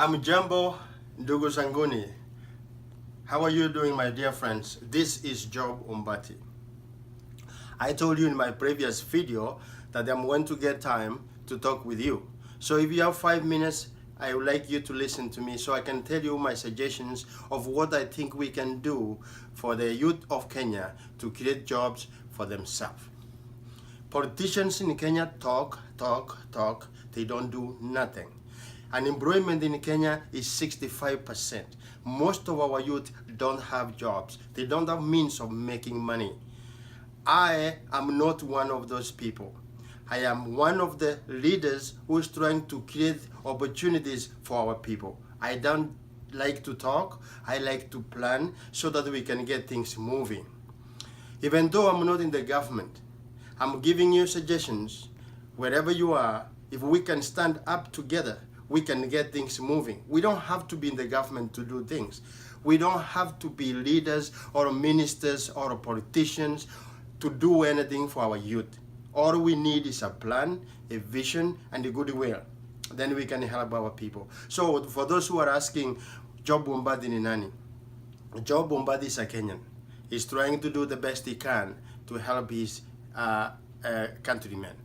Jambo ndugu zanguni. How are you doing, my dear friends? This is Job Umbati. I told you in my previous video that I'm going to get time to talk with you. So if you have 5 minutes, I would like you to listen to me so I can tell you my suggestions of what I think we can do for the youth of Kenya to create jobs for themselves. Politicians in Kenya talk. They don't do nothing. Unemployment in Kenya is 65%. Most of our youth don't have jobs. They don't have means of making money. I am not one of those people. I am one of the leaders who is trying to create opportunities for our people. I don't like to talk. I like to plan so that we can get things moving. Even though I'm not in the government, I'm giving you suggestions. Wherever you are, if we can stand up together, we can get things moving. We don't have to be in the government to do things. We don't have to be leaders or ministers or politicians to do anything for our youth. All we need is a plan, a vision, and a goodwill. Then we can help our people. So for those who are asking, Job Umbati ni nani? Job Umbati is a Kenyan. He's trying to do the best he can to help his countrymen.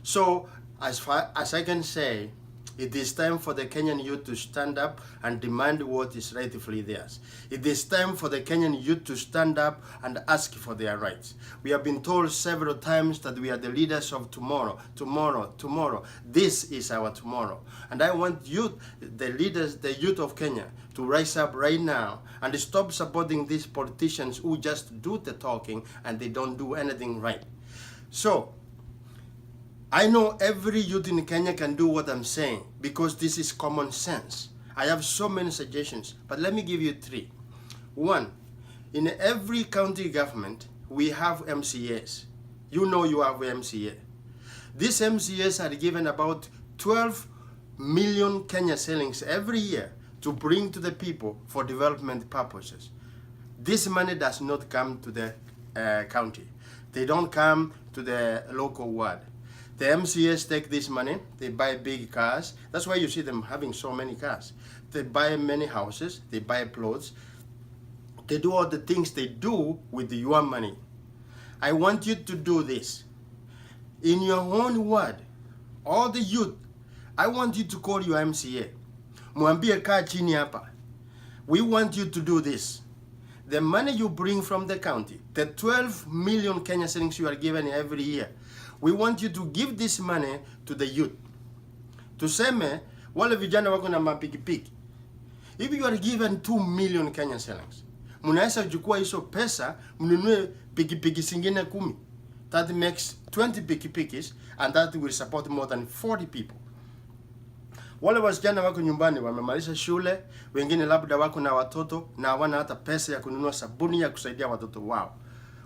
So as far as I can say, it is time for the Kenyan youth to stand up and demand what is rightfully theirs. It is time for the Kenyan youth to stand up and ask for their rights. We have been told several times that we are the leaders of tomorrow. This is our tomorrow. And I want youth, the leaders, the youth of Kenya, to rise up right now and stop supporting these politicians who just do the talking and they don't do anything right. So, I know every youth in Kenya can do what I'm saying because this is common sense. I have so many suggestions, but let me give you 3. 1, in every county government, we have MCAs. You know you have MCA. These MCAs are given about 12 million Kenya shillings every year to bring to the people for development purposes. This money does not come to the county. They don't come to the local ward. The MCAs take this money, they buy big cars. That's why you see them having so many cars. They buy many houses, they buy plots. They do all the things they do with your money. I want you to do this. In your own word, all the youth, I want you to call your MCA. Mwambie kaa chini hapa. We want you to do this. The money you bring from the county, the 12 million Kenya shillings you are given every year, we want you to give this money to the youth. Tuseme, wale vijana wako na mapikipiki. If you are given 2 million Kenya shillings, munaweza chukua hizo pesa, mnunue pikipiki zingine 10. That makes 20 pikipikis and that will support more than 40 people. Wale wasichana wako nyumbani wamemaliza shule, wengine labda wako na watoto na hawana hata pesa ya kununua sabuni ya kusaidia watoto wao.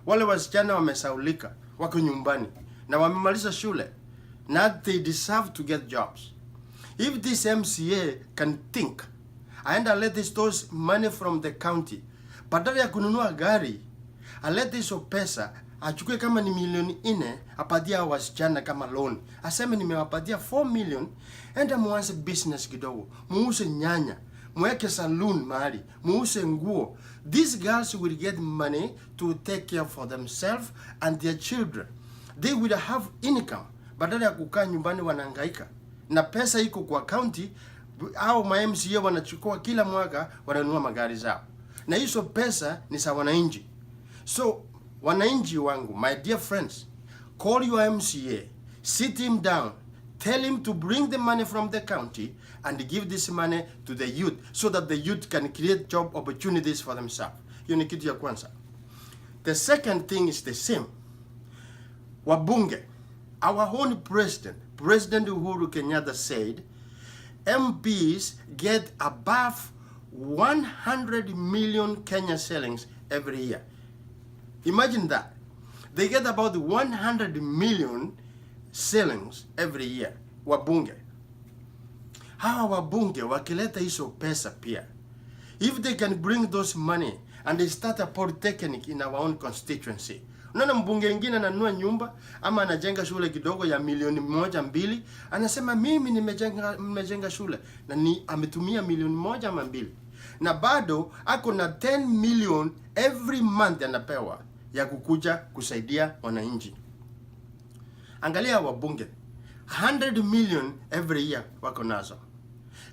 Wale wasichana wamesaulika, wako nyumbani na wamemaliza shule. Now they deserve to get jobs. If this MCA can think, aenda let those money from the county, badala ya kununua gari, alete hizo pesa, achukue kama ni milioni 4, apatia wasichana kama loan. Aseme nimewapatia 4 million, enda muanze business kidogo, muuse nyanya, muweke saloon mahali, muuse nguo. These girls will get money to take care for themselves and their children. They will have income. Badala ya kukaa nyumbani wanahangaika. Na pesa iko kwa county, au ma MCA wanachukua kila mwaka wananunua magari zao. Na hizo pesa ni za wananchi. So, wananchi wangu, my dear friends, call your MCA, sit him down, tell him to bring the money from the county and give this money to the youth so that the youth can create job opportunities for themselves. Hiyo ni kitu ya kwanza. The second thing is the same. Wabunge, our own President Uhuru Kenyatta said, MPs get above 100 million Kenya shillings every year. Imagine that. They get about 100 million shillings every year. Wabunge. Hawa wabunge wakileta hizo pesa pia. If they can bring those money and they start a polytechnic in our own constituency, Unaona mbunge mwingine ananunua nyumba ama anajenga shule kidogo ya milioni 1-2, anasema mimi nimejenga shule na ni ametumia milioni 1 ama 2. Na bado ako na 10 million every month anapewa ya kukuja kusaidia wananchi. Angalia wabunge 100 million every year wako nazo.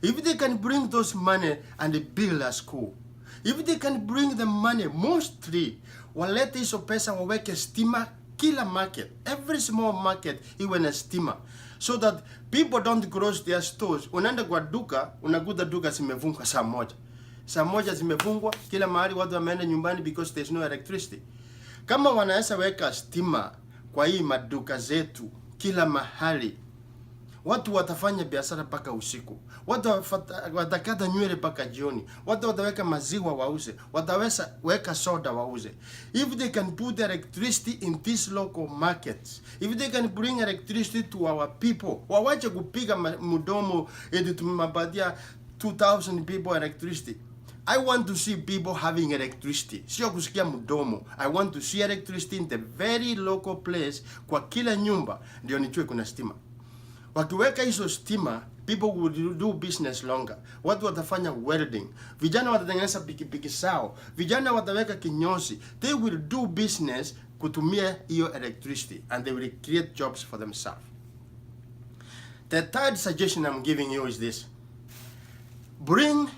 If they can bring those money and build a school, if they can bring the money, mostly walete hizo pesa waweke stima kila market, every small market iwe na stima, so that people don't close their stores. Unaenda kwa duka, unakuta duka zimefungwa saa moja zimefungwa, kila mahali watu wameenda nyumbani because there's no electricity. Kama wanaweza weka stima kwa hii maduka zetu kila mahali, watu watafanya biashara paka usiku, watu watakata nywele paka jioni, watu wataweka maziwa wauze, wataweza weka soda wauze. If they can put electricity in these local markets, if they can bring electricity to our people, wawache kupiga mdomo eti tumepatia 2,000 people electricity. I want to see people having electricity. Sio kusikia mdomo. I want to see electricity in the very local place, kwa kila nyumba ndio nijue kuna stima. Wakiweka hizo stima, people will do business longer. Watu watafanya welding. Vijana watatengeneza pikipiki sao. Vijana wataweka kinyozi. They will do business kutumia hiyo electricity, and they will create jobs for themselves. The third suggestion I'm giving you is this. Bring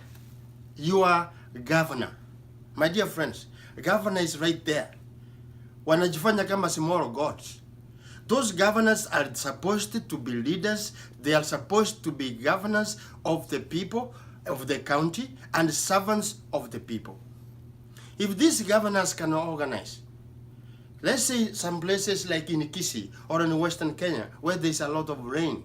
your governor. My dear friends, governor is right there. Wanajifanya kama small gods. Those governors are supposed to be leaders. They are supposed to be governors of the people, of the county, and servants of the people. If these governors cannot organize, let's say some places like in Kisii or in Western Kenya where there's a lot of rain,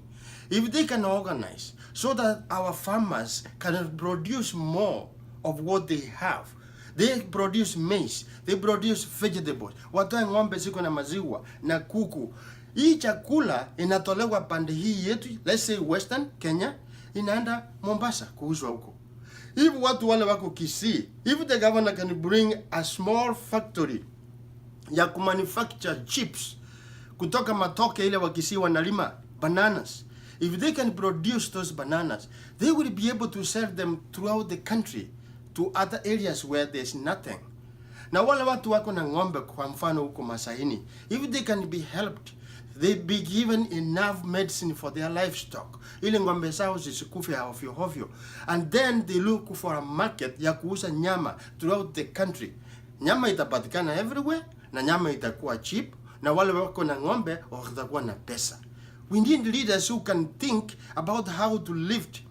if they can organize so that our farmers can produce more of what they have, they produce maize, they produce vegetables, watoe ng'ombe ziko na maziwa na kuku. Hii chakula inatolewa pande hii yetu, let's say Western Kenya, inaenda Mombasa kuuzwa huko. If watu wale wako Kisii, if the governor can bring a small factory ya kumanufacture chips kutoka matoke ile wa Kisii wanalima bananas, if they can produce those bananas, they will be able to sell them throughout the country to other areas where there's nothing. Na wale watu wako na ng'ombe kwa mfano huko Masaini, if they can be helped, they be given enough medicine for their livestock, ili ng'ombe zao zisikufe ovyo ovyo, and then they look for a market ya kuuza nyama throughout the country. Nyama itapatikana everywhere na nyama itakuwa cheap, na wale wako na ng'ombe watakuwa na pesa. We need leaders who can think about how to lift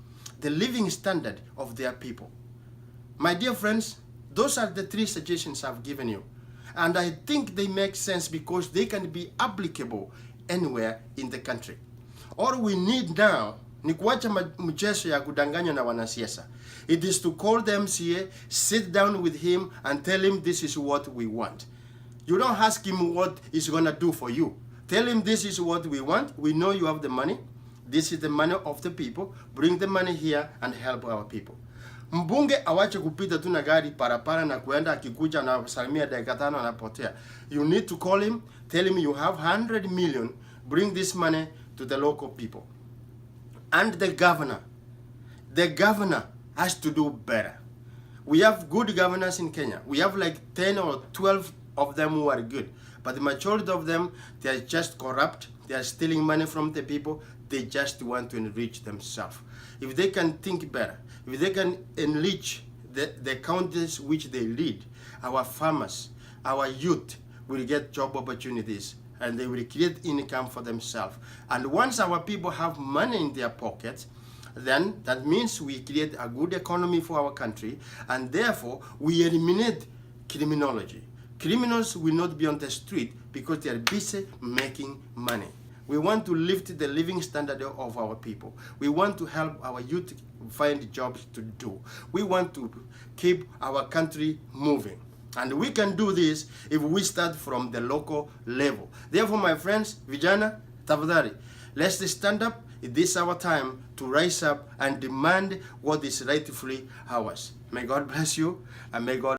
the living standard of their people. My dear friends, those are the 3 suggestions I've given you. And I think they make sense because they can be applicable anywhere in the country. All we need now ni kuacha mchezo ya kudanganya na wanasiasa. It is to call the MCA, sit down with him and tell him this is what we want. You don't ask him what he's going to do for you. Tell him this is what we want. We know you have the money. This is the money of the people. Bring the money here and help our people. Mbunge awache kupita tu na gari parapara na kuenda akikuja na salimia dakika 5 anapotea. You need to call him, tell him you have 100 million, bring this money to the local people. And the governor has to do better. We have good governors in Kenya. We have like 10 or 12 of them who are good. But the majority of them, they are just corrupt. They are stealing money from the people. They just want to enrich themselves. If they can think better, if they can enrich the counties which they lead, our farmers, our youth will get job opportunities and they will create income for themselves. And once our people have money in their pockets, then that means we create a good economy for our country, and therefore we eliminate criminology. Criminals will not be on the street because they are busy making money. We want to lift the living standard of our people. We want to help our youth find jobs to do. We want to keep our country moving. And we can do this if we start from the local level. Therefore, my friends, vijana, tafadhali, let's stand up. It is our time to rise up and demand what is rightfully ours. May God bless you, and may God